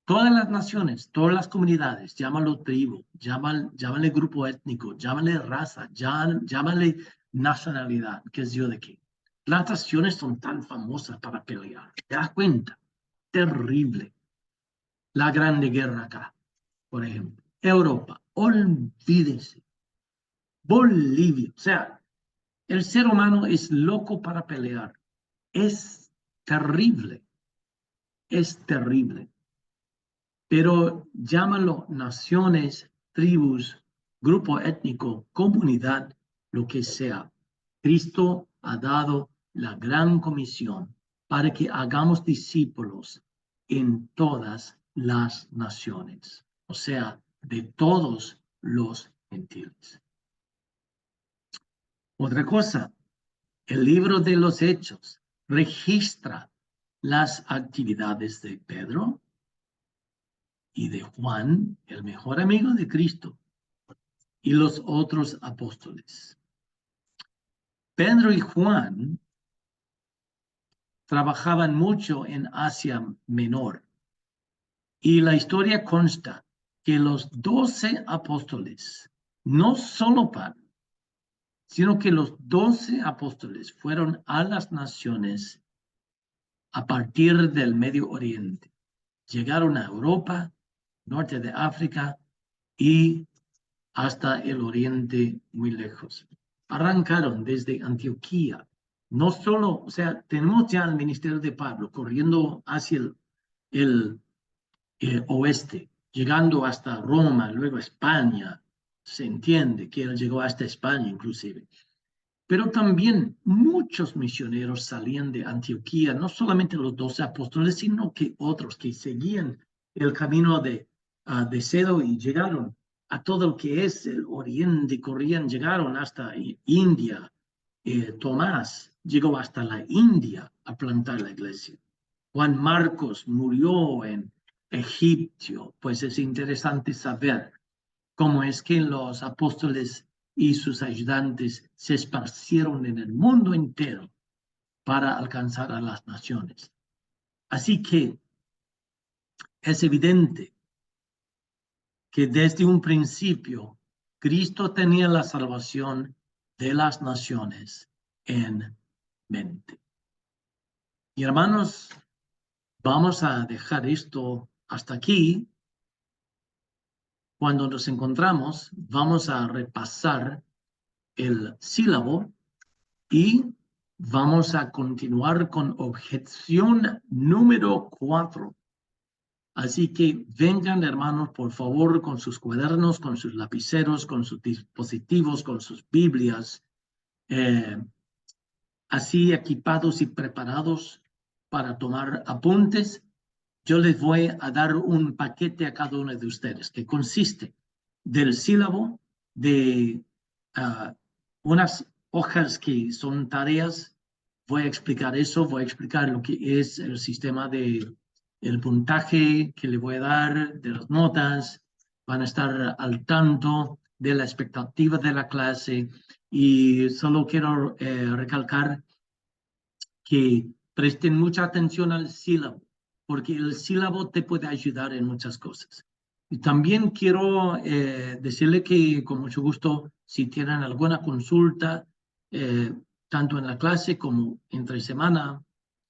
Todas las naciones, todas las comunidades, llámalo tribu, llámale grupo étnico, llámale raza, llámale nacionalidad, qué es yo de qué. Las naciones son tan famosas para pelear. ¿Te das cuenta? Terrible. La Grande Guerra acá, por ejemplo. Europa, olvídense. Bolivia, o sea, el ser humano es loco para pelear. Es terrible. Es terrible. Pero llámalo naciones, tribus, grupo étnico, comunidad, lo que sea. Cristo ha dado la gran comisión para que hagamos discípulos en todas las naciones, o sea, de todos los gentiles. Otra cosa, el libro de los Hechos registra las actividades de Pedro y de Juan, el mejor amigo de Cristo, y los otros apóstoles. Pedro y Juan trabajaban mucho en Asia Menor, y la historia consta que los 12 apóstoles, no solo Pablo, sino que los 12 apóstoles fueron a las naciones a partir del Medio Oriente. Llegaron a Europa, norte de África y hasta el oriente muy lejos. Arrancaron desde Antioquía. No solo, o sea, tenemos ya el ministerio de Pablo corriendo hacia el oeste, llegando hasta Roma, luego España. Se entiende que él llegó hasta España inclusive. Pero también muchos misioneros salían de Antioquía, no solamente los 12 apóstoles, sino que otros que seguían el camino de Cedo y llegaron a todo lo que es el oriente, corrían, llegaron hasta India. Tomás llegó hasta la India a plantar la iglesia. Juan Marcos murió en Egipto. Pues es interesante saber cómo es que los apóstoles y sus ayudantes se esparcieron en el mundo entero para alcanzar a las naciones. Así que es evidente que desde un principio Cristo tenía la salvación de las naciones en mente. Y hermanos, vamos a dejar esto hasta aquí. Cuando nos encontramos, vamos a repasar el sílabo y Vamos a continuar con objeción número 4. Así que vengan, hermanos, por favor, con sus cuadernos, con sus lapiceros, con sus dispositivos, con sus Biblias, así equipados y preparados para tomar apuntes. Yo les voy a dar un paquete a cada uno de ustedes que consiste del sílabo, de unas hojas que son tareas. Voy a explicar eso, voy a explicar lo que es el sistema de el puntaje que le voy a dar, de las notas. Van a estar al tanto de la expectativa de la clase y solo quiero recalcar que presten mucha atención al sílabo, porque el sílabo te puede ayudar en muchas cosas. Y también quiero decirle que con mucho gusto, si tienen alguna consulta, tanto en la clase como entre semana,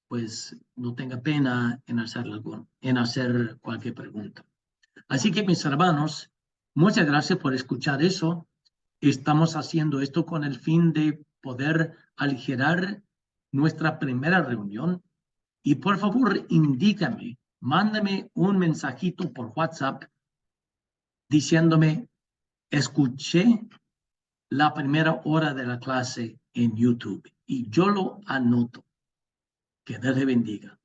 pues no tenga pena en hacer cualquier pregunta. Así que mis hermanos, muchas gracias por escuchar eso. Estamos haciendo esto con el fin de poder aligerar nuestra primera reunión. Y por favor, indícame, mándame un mensajito por WhatsApp diciéndome, escuché la primera hora de la clase en YouTube y yo lo anoto. Que Dios le bendiga.